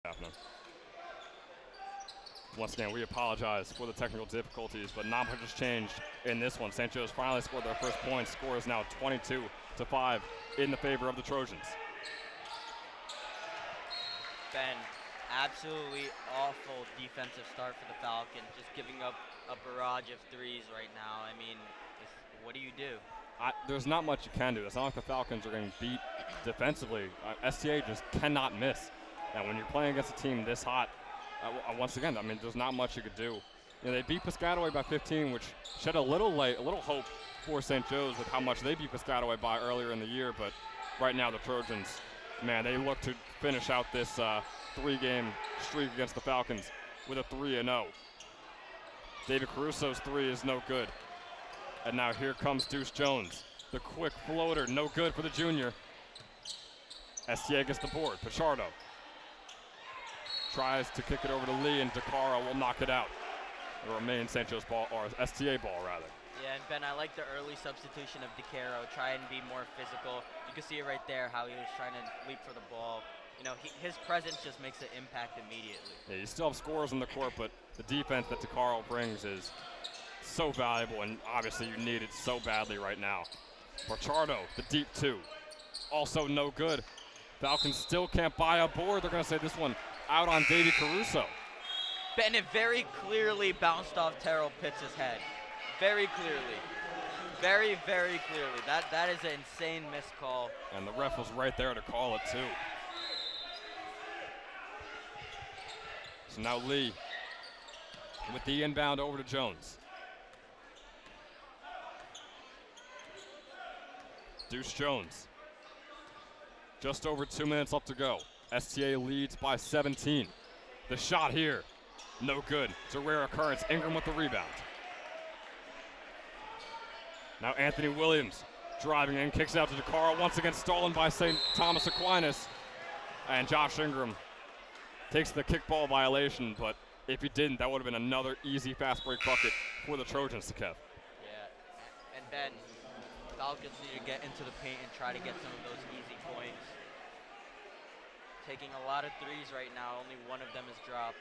happening. Once again, we apologize for the technical difficulties, but not much has changed in this one. St. Joe's finally scored their first point. Score is now 22-5 in the favor of the Trojans. Ben, absolutely awful defensive start for the Falcons, just giving up a barrage of threes right now. I mean, what do you do? There's not much you can do. It's not like the Falcons are getting beat defensively. STA just cannot miss. And when you're playing against a team this hot, once again, I mean, there's not much you could do. You know, they beat Piscataway by 15, which shed a little hope for St. Joe's with how much they beat Piscataway by earlier in the year. But right now, the Trojans, man, they look to finish out this three-game streak against the Falcons with a 3-0. David Caruso's three is no good. And now here comes Deuce Jones. The quick floater, no good for the junior. STA gets the board. Pichardo tries to kick it over to Lee, and DeCaro will knock it out. It remains St. Joe's ball, or STA ball, rather. Yeah, and Ben, I like the early substitution of DeCaro. Try and be more physical. You can see it right there, how he was trying to leap for the ball. You know, his presence just makes an impact immediately. Yeah, you still have scorers on the court, but the defense that DeCaro brings is so valuable, and obviously you need it so badly right now. Pichardo, the deep two, also no good. Falcons still can't buy a board. They're going to say this one out on Davey Caruso. Ben, it very clearly bounced off Terrell Pitts' head. Very clearly. Very, very clearly. That is an insane missed call. And the ref was right there to call it too. So now Lee with the inbound over to Jones. Deuce Jones. Just over 2 minutes left to go. STA leads by 17. The shot here, no good. It's a rare occurrence. Ingram with the rebound. Now Anthony Williams driving in, kicks out to DeCaro. Once again stolen by St. Thomas Aquinas. And Josh Ingram takes the kickball violation, but if he didn't, that would have been another easy fast break bucket for the Trojans to Kev. Yeah, and Ben, Falcons need to get into the paint and try to get some of those easy points. Taking a lot of threes right now. Only one of them is dropped.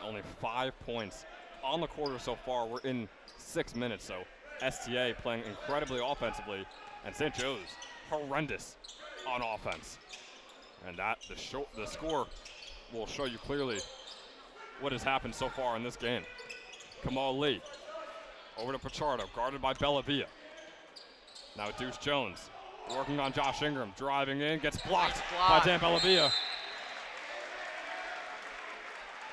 Only 5 points on the quarter so far. We're in 6 minutes, so STA playing incredibly offensively, and St. Joe's horrendous on offense. And the score will show you clearly what has happened so far in this game. Kamal Lee over to Pichardo, guarded by Bellavia. Now Deuce Jones working on Josh Ingram, driving in, gets blocked by Dan Bellavia.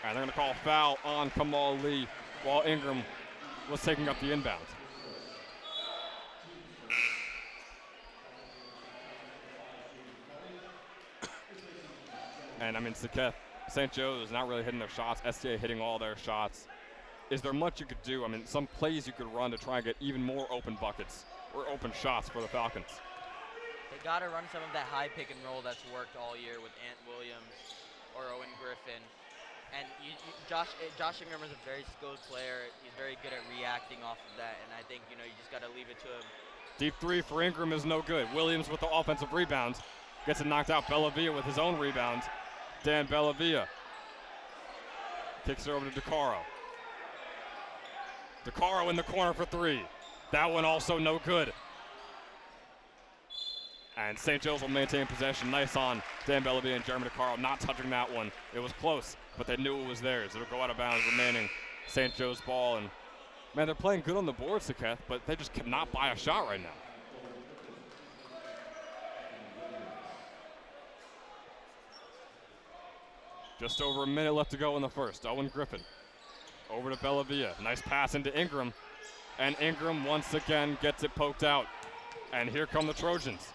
And they're going to call a foul on Kamal Lee while Ingram was taking up the inbound. And I mean, St. Joe's is not really hitting their shots. STA hitting all their shots. Is there much you could do? I mean, some plays you could run to try and get even more open buckets or open shots for the Falcons. They got to run some of that high pick and roll that's worked all year with Ant Williams or Owen Griffin. And Josh Ingram is a very skilled player. He's very good at reacting off of that, and I think, you just got to leave it to him. Deep three for Ingram is no good. Williams with the offensive rebound. Gets it knocked out. Bellavia with his own rebound. Dan Bellavia kicks it over to DeCaro. DeCaro in the corner for three. That one also no good. And St. Joe's will maintain possession. Nice on Dan Bellavia and Jeremy DeCaro not touching that one. It was close, but they knew it was theirs. It'll go out of bounds, remaining St. Joe's ball. And man, they're playing good on the board, Saketh, but they just cannot buy a shot right now. Just over a minute left to go in the first. Owen Griffin over to Bellavia. Nice pass into Ingram. And Ingram once again gets it poked out. And here come the Trojans.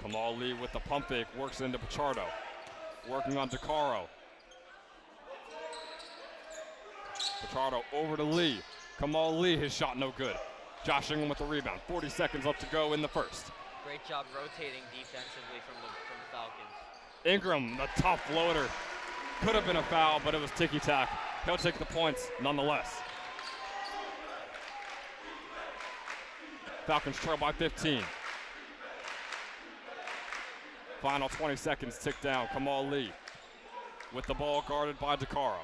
Kamal Lee with the pump fake, works into Pichardo. Working on DeCaro. Pichardo over to Lee. Kamal Lee, his shot no good. Josh Ingram with the rebound. 40 seconds left to go in the first. Great job rotating defensively from the Falcons. Ingram, the tough floater. Could have been a foul, but it was ticky-tack. He'll take the points nonetheless. Falcons trail by 15. Final 20 seconds tick down. Kamal Lee with the ball guarded by DeCaro.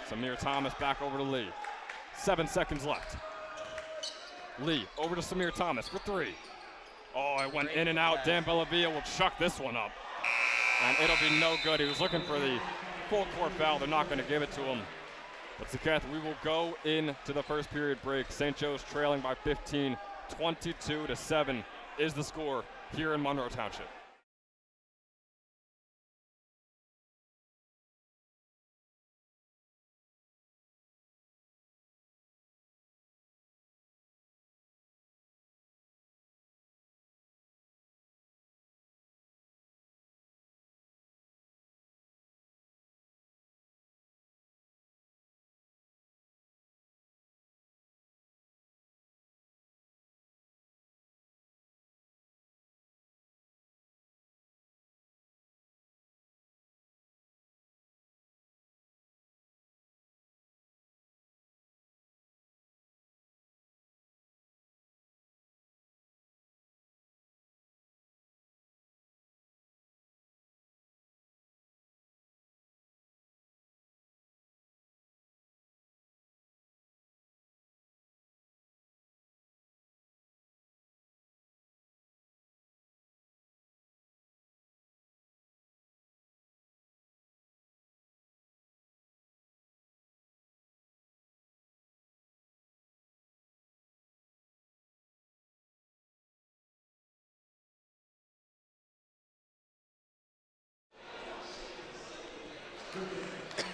Samir Thomas back over to Lee. 7 seconds left. Lee over to Samir Thomas for three. Oh, it went in and out. Dan Bellavia will chuck this one up. And it'll be no good. He was looking for the full court foul. They're not going to give it to him. But Saketh, we will go into the first period break. St. Joe's trailing by 15, 22-7 is the score here in Monroe Township.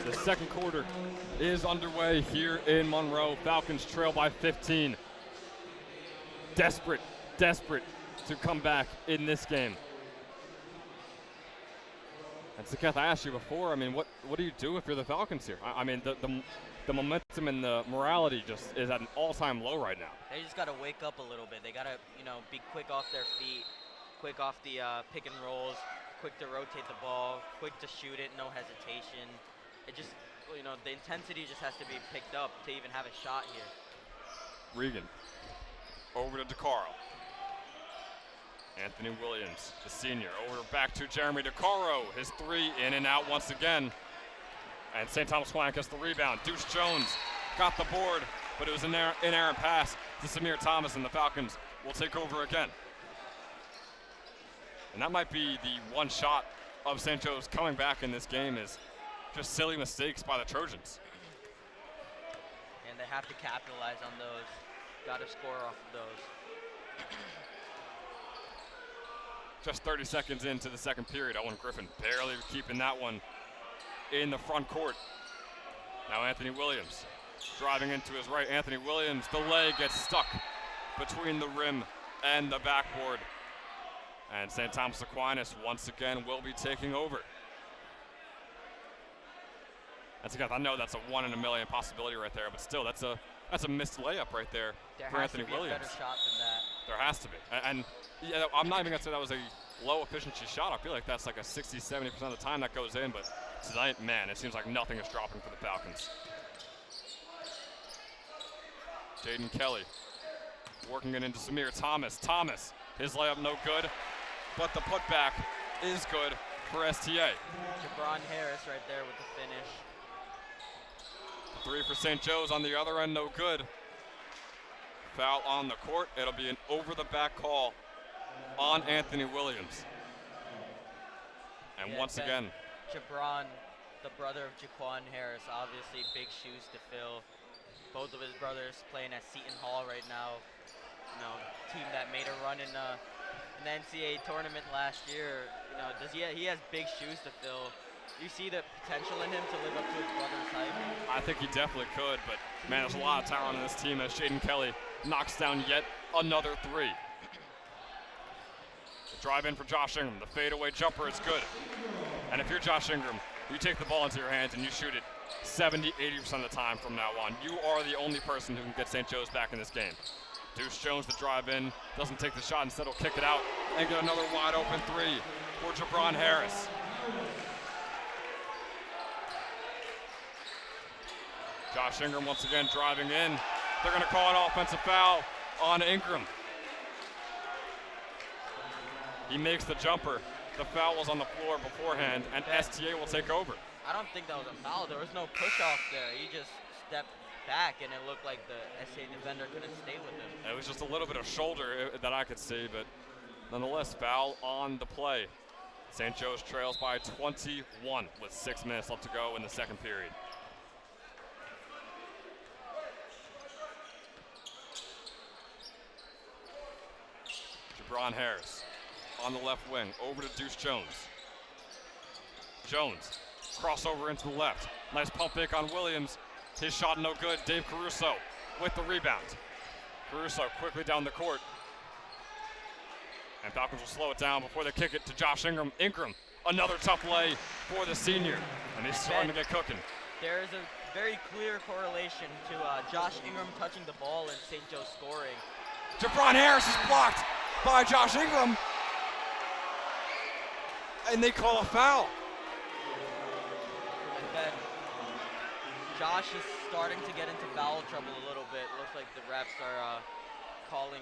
The second quarter is underway here in Monroe. Falcons trail by 15. Desperate to come back in this game. And Saketh, I asked you before, I mean, what do you do if you're the Falcons here? I mean, the momentum and the morality just is at an all-time low right now. They just got to wake up a little bit. They got to, be quick off their feet, quick off the pick and rolls, quick to rotate the ball, quick to shoot it, no hesitation. It just, the intensity just has to be picked up to even have a shot here. Regan over to DeCaro. Anthony Williams, the senior, over back to Jeremy DeCaro. His three in and out once again. And St. Thomas Aquinas gets the rebound. Deuce Jones got the board, but it was an inerrant pass to Samir Thomas, and the Falcons will take over again. And that might be the one shot of St. Joe's coming back in this game is just silly mistakes by the Trojans. And they have to capitalize on those. Got to score off of those. Just 30 seconds into the second period. Owen Griffin barely keeping that one in the front court. Now Anthony Williams driving into his right. Anthony Williams, the leg gets stuck between the rim and the backboard. And St. Thomas Aquinas once again will be taking over. I know that's a 1 in a million possibility right there, but still, that's a missed layup right there for Anthony Williams. There has to be a better shot than that. There has to be. And yeah, I'm not even going to say that was a low efficiency shot. I feel like that's like a 60, 70% of the time that goes in, but tonight, man, it seems like nothing is dropping for the Falcons. Jaden Kelly working it into Samir Thomas. Thomas, his layup no good, but the putback is good for STA. Jabron Harris right there with the finish. Three for St. Joe's on the other end, no good. Foul on the court. It'll be an over-the-back call on Anthony Williams. And once again, Jabron, the brother of Jaquan Harris, obviously big shoes to fill. Both of his brothers playing at Seton Hall right now. Team that made a run in the NCAA tournament last year. He has big shoes to fill. You see the potential in him to live up to his brother's hype? I think he definitely could, but man, there's a lot of talent in this team as Jaden Kelly knocks down yet another three. The drive in for Josh Ingram. The fadeaway jumper is good. And if you're Josh Ingram, you take the ball into your hands and you shoot it 70, 80% of the time from now on. You are the only person who can get St. Joe's back in this game. Deuce Jones to drive in, doesn't take the shot, instead he'll kick it out and get another wide open three for Jabron Harris. Josh Ingram once again driving in. They're going to call an offensive foul on Ingram. He makes the jumper. The foul was on the floor beforehand, and STA will take over. I don't think that was a foul. There was no push-off there. He just stepped back, and it looked like the STA defender couldn't stay with him. It was just a little bit of shoulder that I could see, but nonetheless, foul on the play. St. Joe's trails by 21 with 6 minutes left to go in the second period. Jabron Harris on the left wing, over to Deuce Jones. Jones, crossover into the left. Nice pump fake on Williams. His shot no good. Dave Caruso with the rebound. Caruso quickly down the court. And Falcons will slow it down before they kick it to Josh Ingram. Ingram, another tough play for the senior. And he's starting to get cooking. There is a very clear correlation to Josh Ingram touching the ball and St. Joe scoring. Jabron Harris is blocked by Josh Ingram. And they call a foul. And then Josh is starting to get into foul trouble a little bit. Looks like the refs are calling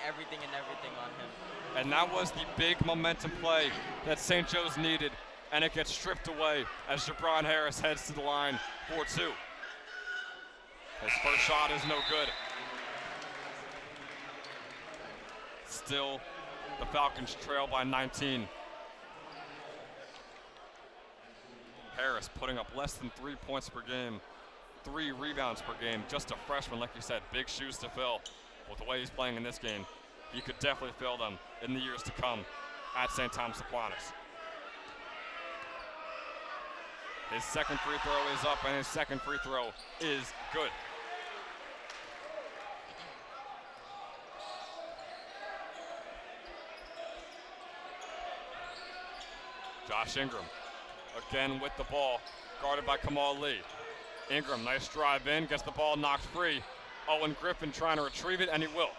everything and everything on him. And that was the big momentum play that St. Joe's needed, and it gets stripped away as Jabron Harris heads to the line for 2. His first shot is no good. Still, the Falcons trail by 19. Harris putting up less than 3 points per game, 3 rebounds per game. Just a freshman, like you said, big shoes to fill. With the way he's playing in this game, he could definitely fill them in the years to come at St. Thomas Aquinas. His second free throw is up, and his second free throw is good. Josh Ingram again with the ball, guarded by Kamal Lee. Ingram, nice drive in, gets the ball knocked free. Owen Griffin trying to retrieve it, and he will.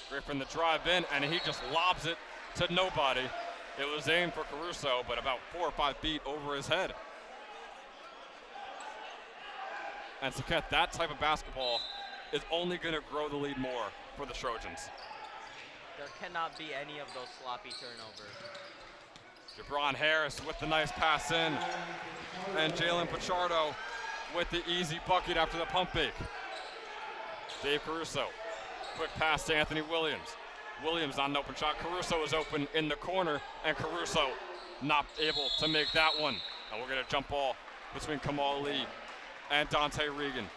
Griffin the drive in, and he just lobs it to nobody. It was aimed for Caruso, but about 4 or 5 feet over his head. And Saket, that type of basketball is only going to grow the lead more for the Trojans. There cannot be any of those sloppy turnovers. Jabron Harris with the nice pass in, and Jalen Pichardo with the easy bucket after the pump fake. Dave Caruso, quick pass to Anthony Williams. Williams on an open shot. Caruso is open in the corner, and Caruso not able to make that one. And we're gonna jump ball between Kamal Lee and Dante Regan.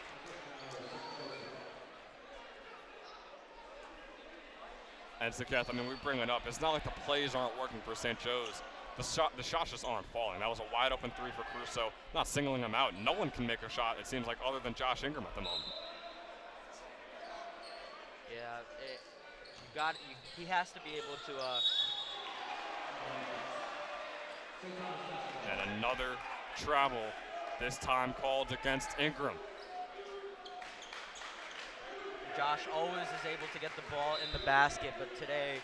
And Saket, I mean, we bring it up. It's not like the plays aren't working for St. Joe's. The shots just aren't falling. That was a wide open 3 for Caruso. Not singling him out. No one can make a shot, it seems like, other than Josh Ingram at the moment. Yeah, he has to be able to. And another travel, this time called against Ingram. Josh always is able to get the ball in the basket, but today,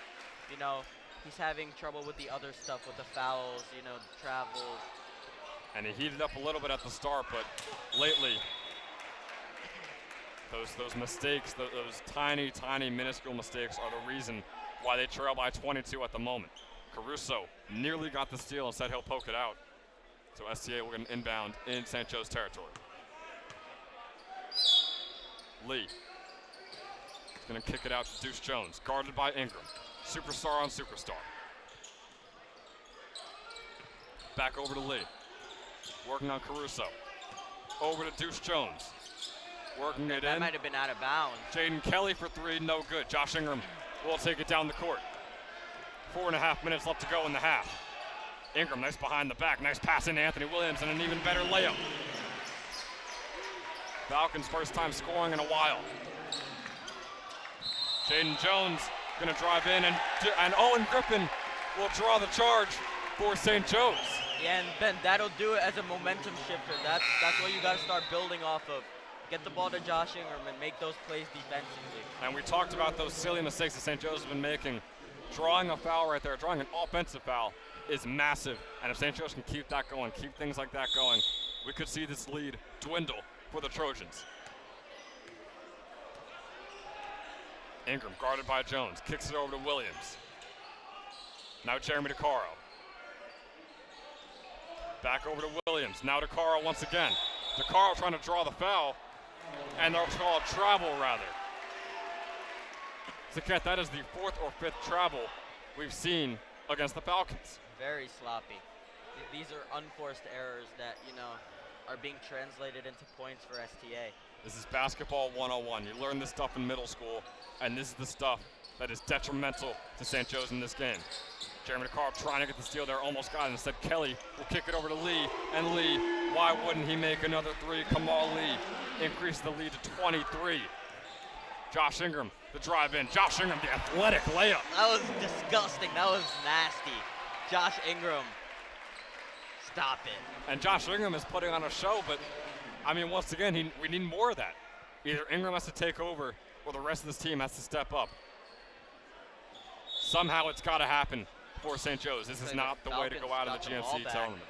you know, he's having trouble with the other stuff, with the fouls, you know, the travels. And he heated up a little bit at the start, but lately, those mistakes, those tiny, minuscule mistakes are the reason why they trail by 22 at the moment. Caruso nearly got the steal and said he'll poke it out. So STA will get an inbound in St. Joe's territory. Lee is going to kick it out to Deuce Jones, guarded by Ingram. Superstar on superstar. Back over to Lee. Working on Caruso. Over to Deuce Jones. Working it in. That might have been out of bounds. Jaden Kelly for 3, no good. Josh Ingram will take it down the court. 4.5 minutes left to go in the half. Ingram, nice behind the back. Nice pass into Anthony Williams and an even better layup. Falcons' first time scoring in a while. Jaden Jones gonna drive in, and Owen Griffin will draw the charge for St. Joe's. Yeah, and Ben, that'll do it as a momentum shifter. That's what you gotta start building off of. Get the ball to Josh Ingram and make those plays defensively. And we talked about those silly mistakes that St. Joe's has been making. Drawing a foul right there, drawing an offensive foul is massive. And if St. Joe's can keep that going, keep things like that going, we could see this lead dwindle for the Trojans. Ingram guarded by Jones, kicks it over to Williams. Now Jeremy DeCaro. Back over to Williams, now DeCaro once again. DeCaro trying to draw the foul, and they'll call a travel rather. Zaquette, that is the 4th or 5th travel we've seen against the Falcons. Very sloppy. These are unforced errors that, are being translated into points for STA. This is basketball 101. You learn this stuff in middle school, and this is the stuff that is detrimental to St. Joe's in this game. Jeremy DeCaro trying to get the steal there, almost got it. Instead, Kelly will kick it over to Lee, and Lee, why wouldn't he make another three? Kamal Lee increases the lead to 23. Josh Ingram, the drive in. Josh Ingram, the athletic layup. That was disgusting. That was nasty. Josh Ingram, stop it. And Josh Ingram is putting on a show, but, once again, we need more of that. Either Ingram has to take over, or the rest of this team has to step up. Somehow it's got to happen for St. Joe's. This is not the way to go out of the GMC tournament.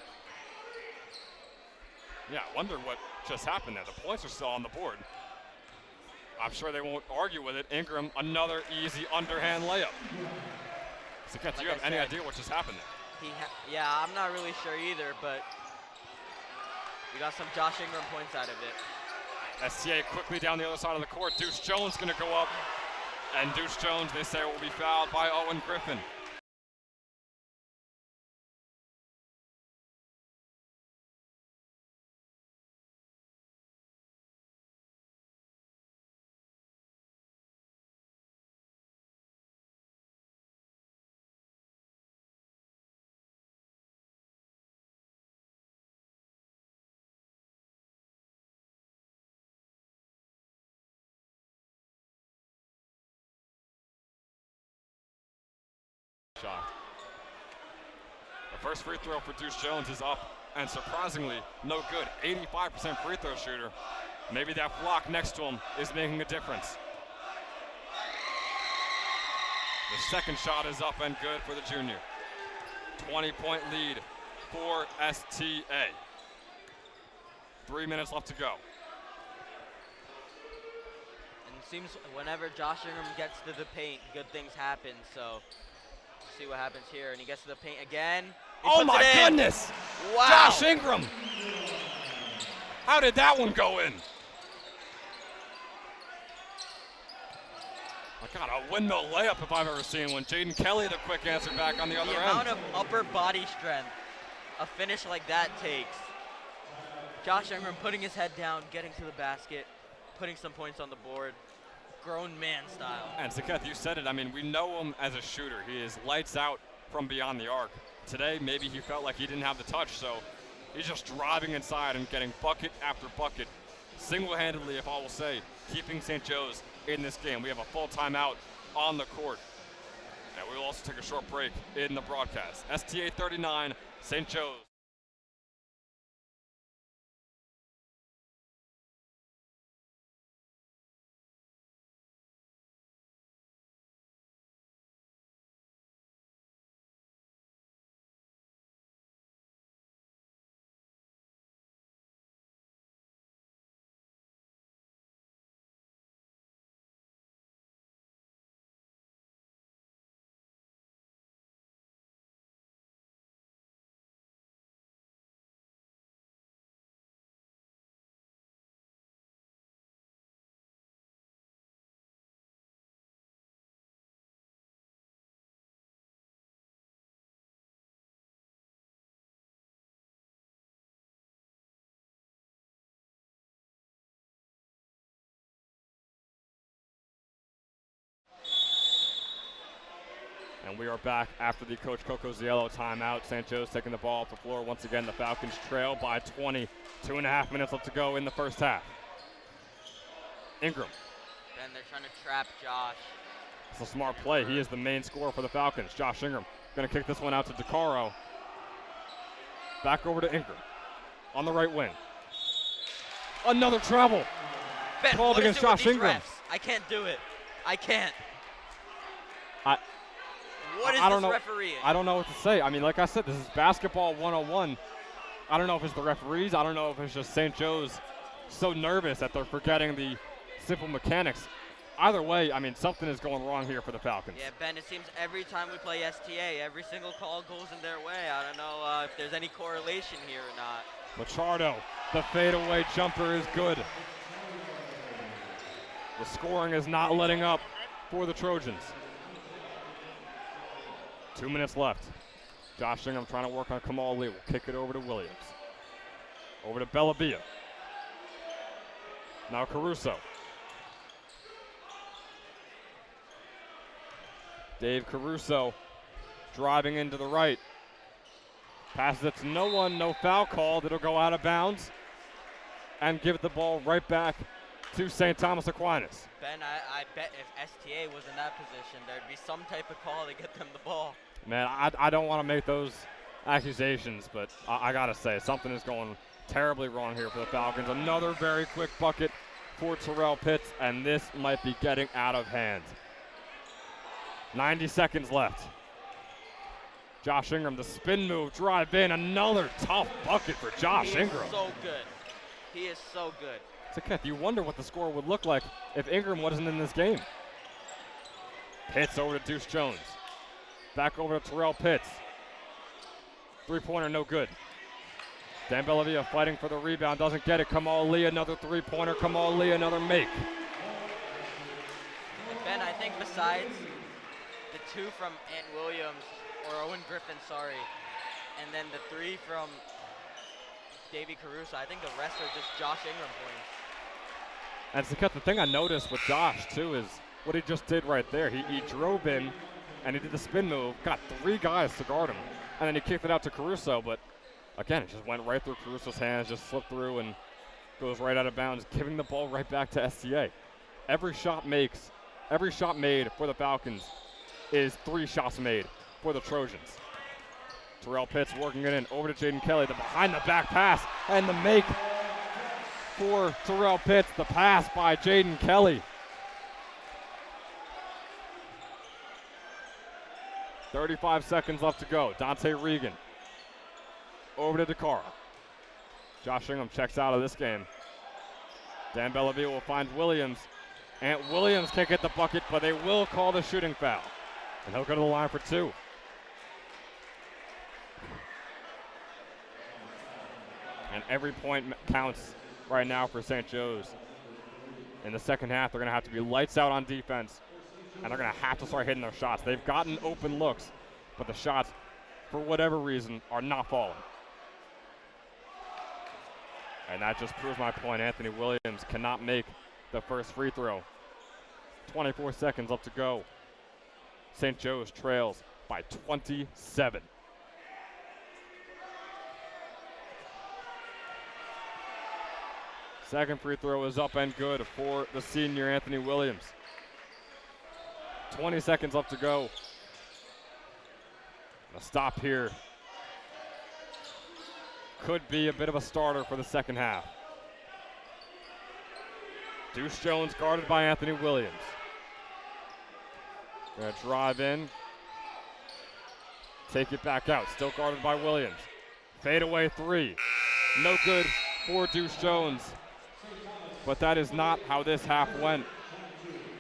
Yeah, I wonder what just happened there. The points are still on the board. I'm sure they won't argue with it. Ingram, another easy underhand layup. Zaquette, do you have any idea what just happened there? Yeah, I'm not really sure either, but we got some Josh Ingram points out of it. STA quickly down the other side of the court. Deuce Jones going to go up. And Deuce Jones, they say, will be fouled by Owen Griffin. Shot. The first free throw for Deuce Jones is up, and surprisingly, no good. 85% free throw shooter. Maybe that block next to him is making a difference. The second shot is up and good for the junior. 20-point lead for STA. 3 minutes left to go. And it seems whenever Josh Ingram gets to the paint, good things happen, so see what happens here. And he gets to the paint again. Oh my goodness! Wow. Josh Ingram! How did that one go in? My God, a windmill layup if I've ever seen one. Jaden Kelly, the quick answer back on the other end. The amount of upper body strength a finish like that takes. Josh Ingram putting his head down, getting to the basket, putting some points on the board. Grown man style. And Zaquette, you said it. We know him as a shooter. He is lights out from beyond the arc. Today, maybe he felt like he didn't have the touch, so he's just driving inside and getting bucket after bucket, single-handedly, if I will say, keeping St. Joe's in this game. We have a full timeout on the court. And we will also take a short break in the broadcast. STA 39, St. Joe's. And we are back after the Coach Coco Ziello timeout. St. Joe's taking the ball off the floor. Once again, the Falcons trail by 20. 2.5 minutes left to go in the first half. Ingram. And they're trying to trap Josh. It's a smart play. He is the main scorer for the Falcons. Josh Ingram going to kick this one out to DeCaro. Back over to Ingram on the right wing. Another travel. Ben, called against Josh Ingram. Refs? I can't do it. I can't. What is I don't this know. refereeing? I don't know what to say. I mean, like I said, this is basketball 101. I don't know if it's the referees. I don't know if it's just St. Joe's so nervous that they're forgetting the simple mechanics. Either way, I mean, something is going wrong here for the Falcons. Yeah, Ben, it seems every time we play STA, every single call goes in their way. I don't know if there's any correlation here or not. Pichardo, the fadeaway jumper is good. The scoring is not letting up for the Trojans. 2 minutes left. Josh Ingram trying to work on Kamal Lee. Will kick it over to Williams. Over to Bellavia. Now Caruso. Dave Caruso driving into the right. Passes it to no one, no foul called. It'll go out of bounds and give the ball right back to St. Thomas Aquinas. Ben, I bet if STA was in that position, there'd be some type of call to get them the ball. Man, I don't want to make those accusations, but I got to say, something is going terribly wrong here for the Falcons. Another very quick bucket for Terrell Pitts, and this might be getting out of hand. 90 seconds left. Josh Ingram, the spin move, drive in. Another tough bucket for Josh Ingram. He is so good. He is so good. So, Keith, you wonder what the score would look like if Ingram wasn't in this game. Pitts over to Deuce Jones. Back over to Terrell Pitts. Three-pointer, no good. Dan Bellavia fighting for the rebound, doesn't get it. Kamal Lee, another three-pointer. Kamal Lee, another make. Ben, I think besides the two from Ant Williams, or Owen Griffin, sorry, and then the three from Davey Caruso, I think the rest are just Josh Ingram points. And the thing I noticed with Josh, too, is what he just did right there. He drove in, and he did the spin move, got three guys to guard him, and then he kicked it out to Caruso, but again, it just went right through Caruso's hands, just slipped through and goes right out of bounds, giving the ball right back to STA. Every shot made for the Falcons is 3 shots made for the Trojans. Terrell Pitts working it in, over to Jaden Kelly, the behind-the-back pass, and the make for Terrell Pitts, the pass by Jaden Kelly. 35 seconds left to go. Dante Regan over to DeCara. Josh Ingram checks out of this game. Dan Bellavia will find Williams. Ant Williams can't get the bucket, but they will call the shooting foul. And he'll go to the line for 2. And every point counts right now for St. Joe's. In the second half, they're going to have to be lights out on defense, and they're going to have to start hitting their shots. They've gotten open looks, but the shots, for whatever reason, are not falling. And that just proves my point. Anthony Williams cannot make the first free throw. 24 seconds left to go. St. Joe's trails by 27. Second free throw is up and good for the senior Anthony Williams. 20 seconds left to go. A stop here could be a bit of a starter for the second half. Deuce Jones guarded by Anthony Williams. Gonna drive in. Take it back out. Still guarded by Williams. Fadeaway 3. No good for Deuce Jones. But that is not how this half went.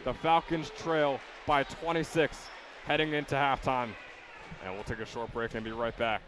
The Falcons trail by 26 heading into halftime. And we'll take a short break and be right back.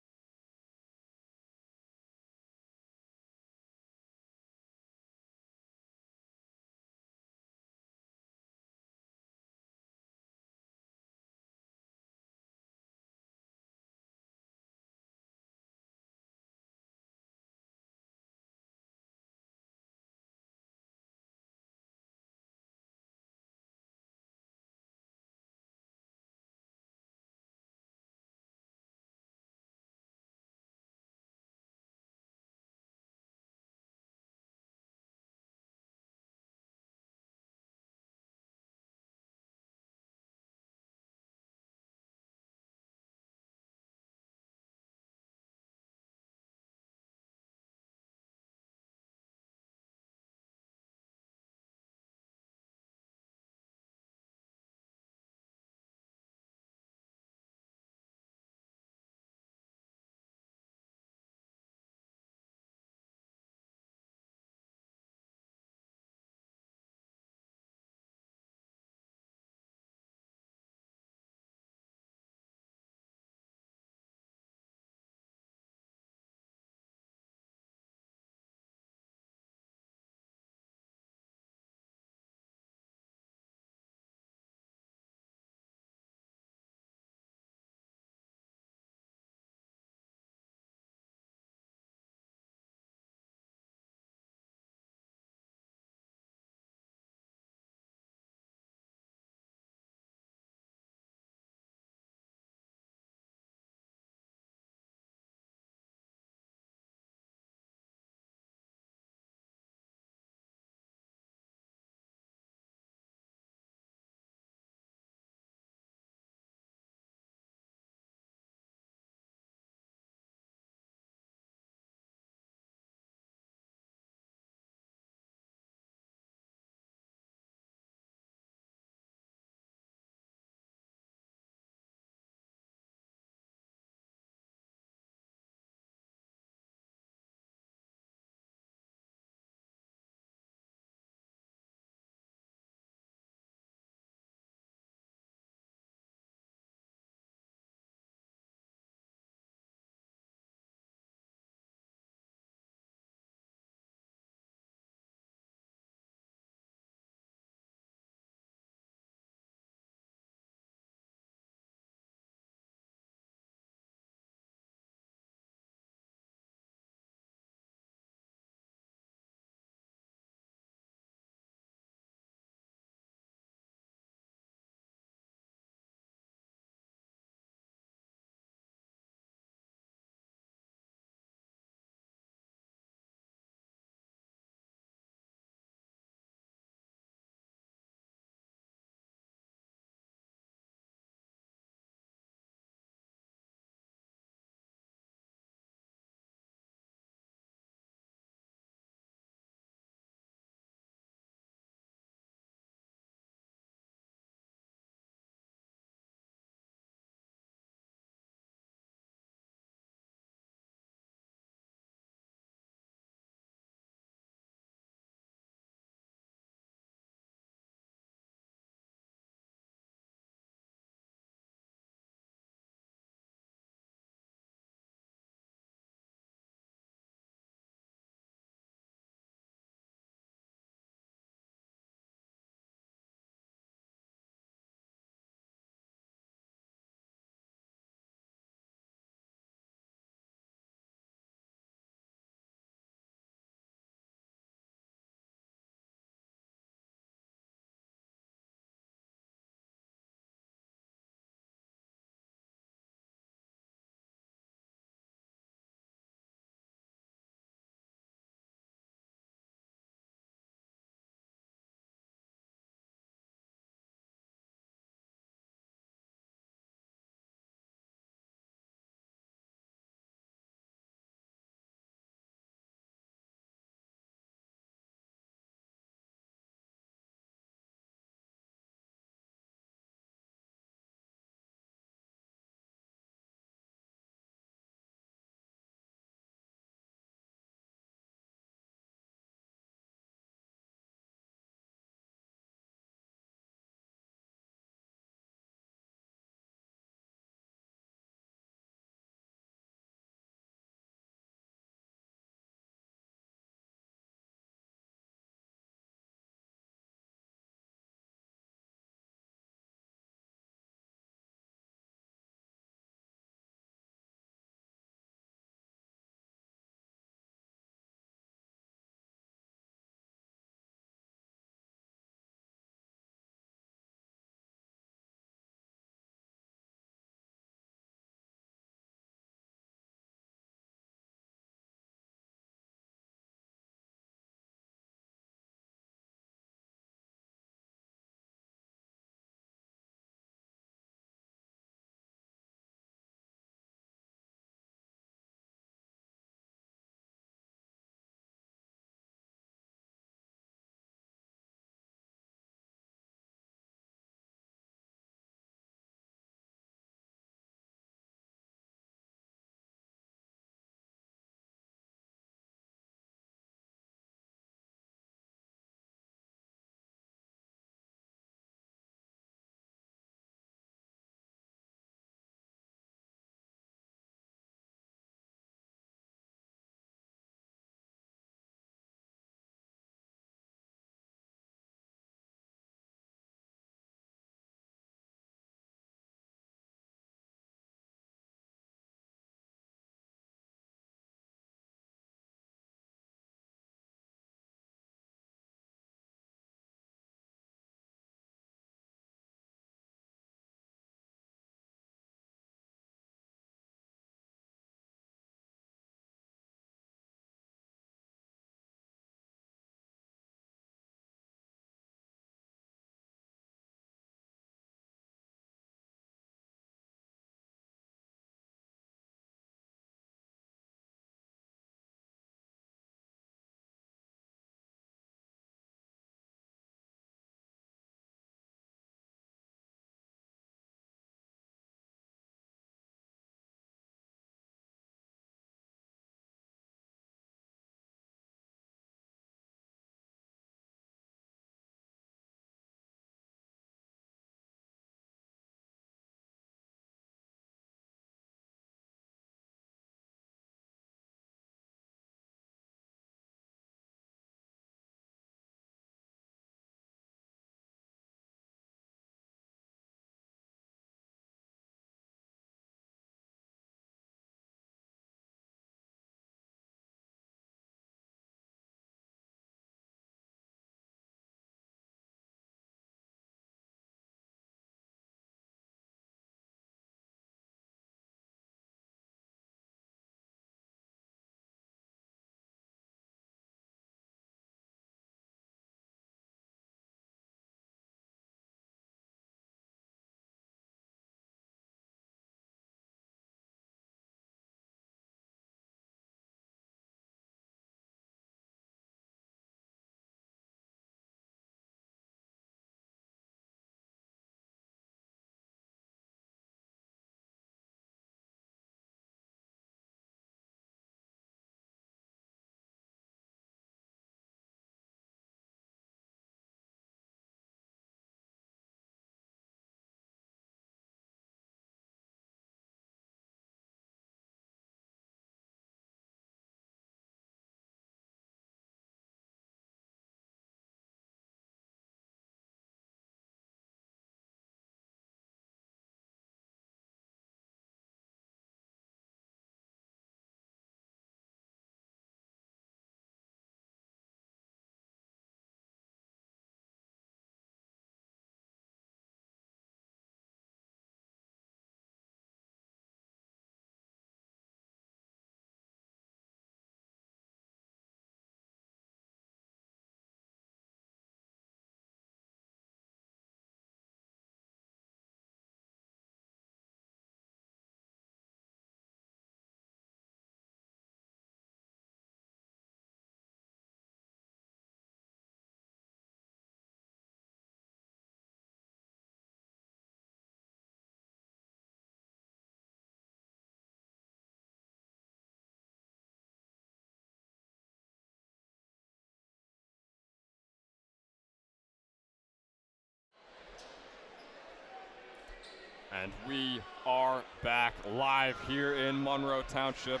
And we are back live here in Monroe Township.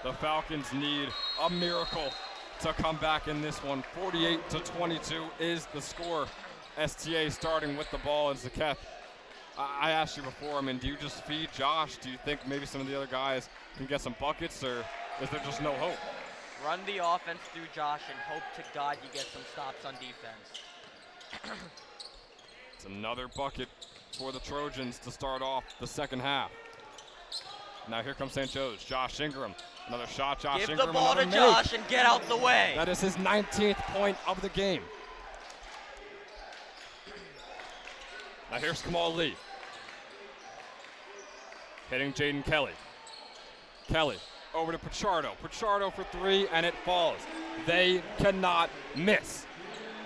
The Falcons need a miracle to come back in this one. 48-22 is the score. STA starting with the ball. And Zaketh, I asked you before, do you just feed Josh? Do you think maybe some of the other guys can get some buckets, or is there just no hope? Run the offense through Josh and hope to God you get some stops on defense. It's another bucket for the Trojans to start off the second half. Now here comes St. Joe's. Josh Ingram. Another shot. Josh Give Ingram. the ball to Josh and get out the way. That is his 19th point of the game. Now here's Kamal Lee. Hitting Jaden Kelly. Kelly over to Pichardo. Pichardo for three, and it falls. They cannot miss.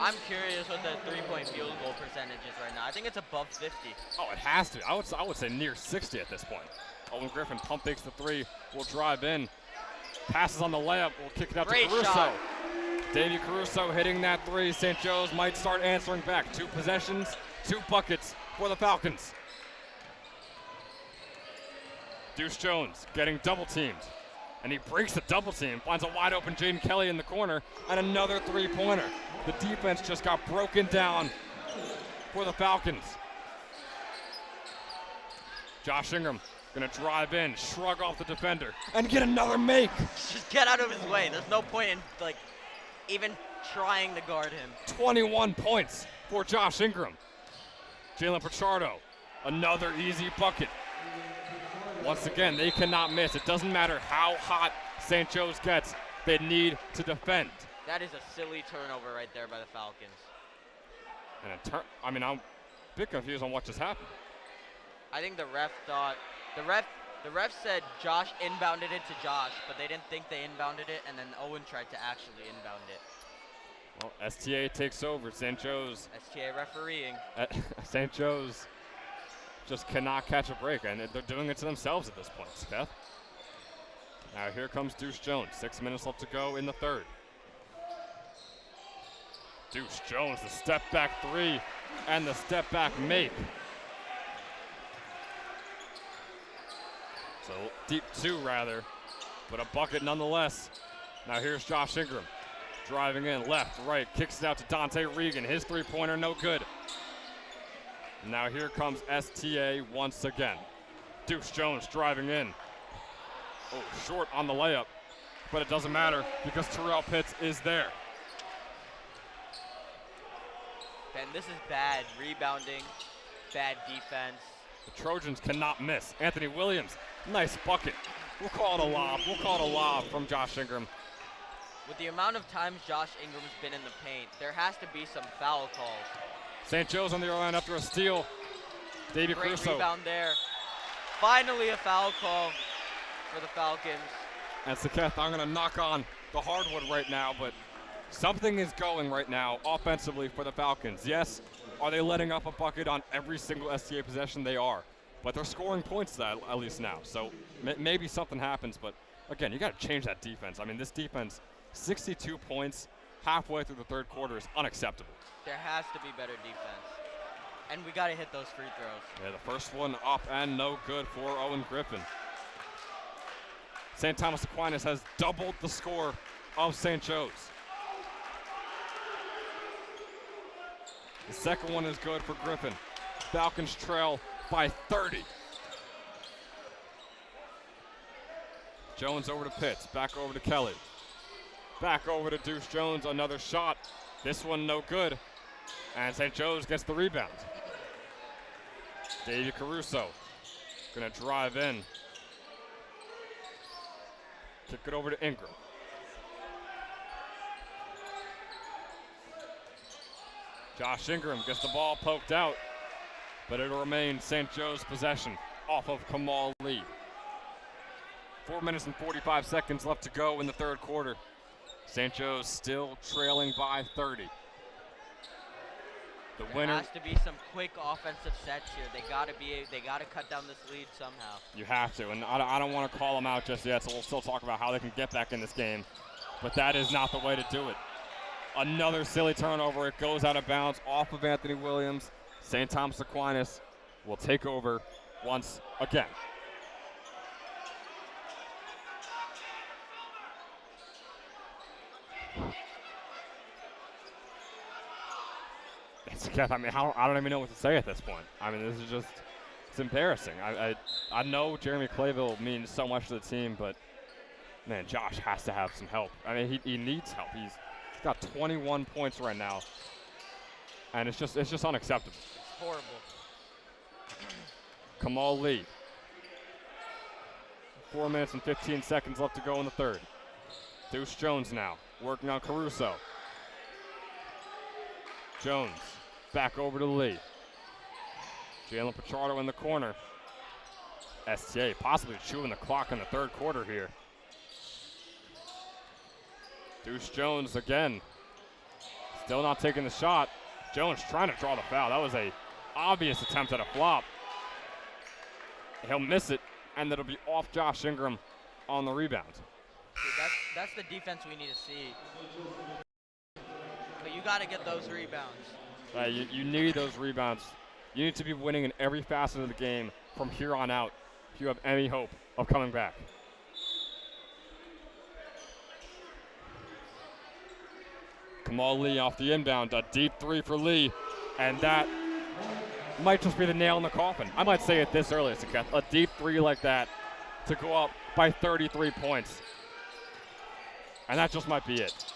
I'm curious what the three-point field goal percentage is right now. I think it's above 50. Oh, it has to. I would say near 60 at this point. Owen Griffin pump fakes the three. Will drive in. Passes on the layup. Will kick it out Great to Caruso. shot. Davey Caruso hitting that three. St. Joe's might start answering back. 2 possessions, 2 buckets for the Falcons. Deuce Jones getting double teamed. And he breaks the double team, finds a wide open Jaden Kelly in the corner, and another three-pointer. The defense just got broken down for the Falcons. Josh Ingram gonna drive in, shrug off the defender, and get another make. Just get out of his way. There's no point in even trying to guard him. 21 points for Josh Ingram. Jalen Pichardo, another easy bucket. Once again, they cannot miss. It doesn't matter how hot St. Joe's gets, they need to defend. That is a silly turnover right there by the Falcons. And I'm a bit confused on what just happened. I think the ref thought the ref said Josh inbounded it to Josh, but they didn't think they inbounded it, and then Owen tried to actually inbound it. Well, STA takes over. St. Joe's. STA refereeing. St. Joe's just cannot catch a break, and they're doing it to themselves at this point, Steph. Now here comes Deuce Jones. 6 minutes left to go in the third. Deuce Jones, the step back three and the step back make. So deep two rather, but a bucket nonetheless. Now here's Josh Ingram. Driving in left, right, kicks it out to Dante Regan. His three-pointer no good. Now here comes STA once again. Deuce Jones driving in. Oh, short on the layup, but it doesn't matter because Terrell Pitts is there. Ben, this is bad rebounding, bad defense. The Trojans cannot miss. Anthony Williams, nice bucket. We'll call it a lob. We'll call it a lob from Josh Ingram. With the amount of times Josh Ingram's been in the paint, there has to be some foul calls. St. Joe's on the other line after a steal. Davey Great Caruso. rebound there. Finally a foul call for the Falcons. And Saketh, I'm going to knock on the hardwood right now, but something is going right now offensively for the Falcons. Yes, are they letting up a bucket on every single STA possession? They are. But they're scoring points at least now. So maybe something happens, but again, you got to change that defense. This defense, 62 points halfway through the third quarter is unacceptable. There has to be better defense. And we got to hit those free throws. Yeah, the first one up and no good for Owen Griffin. St. Thomas Aquinas has doubled the score of St. Joe's. The second one is good for Griffin. Falcons trail by 30. Jones over to Pitts, back over to Kelly. Back over to Deuce Jones, another shot. This one no good. And St. Joe's gets the rebound. Davey Caruso gonna drive in. Kick it over to Ingram. Josh Ingram gets the ball poked out, but it'll remain St. Joe's possession off of Kamal Lee. 4 minutes and 45 seconds left to go in the third quarter. St. Joe's still trailing by 30. The winner. There has to be some quick offensive sets here. They gotta cut down this lead somehow. You have to, and I don't want to call them out just yet, so we'll still talk about how they can get back in this game. But that is not the way to do it. Another silly turnover. It goes out of bounds off of Anthony Williams. St. Thomas Aquinas will take over once again. I mean, I don't even know what to say at this point. I mean, this is just, it's embarrassing. I know Jeremy Clayville means so much to the team, but man, Josh has to have some help. I mean, he needs help. He's got 21 points right now, and it's just unacceptable. It's horrible. Kamal Lee. 4 minutes and 15 seconds left to go in the third. Deuce Jones now working on Caruso. Jones back over to Lee. Jalen Pichardo in the corner. STA possibly chewing the clock in the third quarter here. Deuce Jones again. Still not taking the shot. Jones trying to draw the foul. That was a obvious attempt at a flop. He'll miss it, and it'll be off Josh Ingram on the rebound. Dude, that's the defense we need to see. But you got to get those rebounds. You need those rebounds. You need to be winning in every facet of the game from here on out if you have any hope of coming back. Kamal Lee off the inbound, a deep three for Lee, and that might just be the nail in the coffin. I might say it this early, a deep three like that to go up by 33 points. And that just might be it.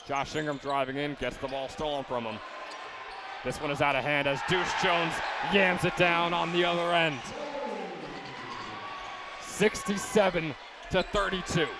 Josh Ingram driving in, gets the ball stolen from him. This one is out of hand as Deuce Jones yams it down on the other end. 67-32.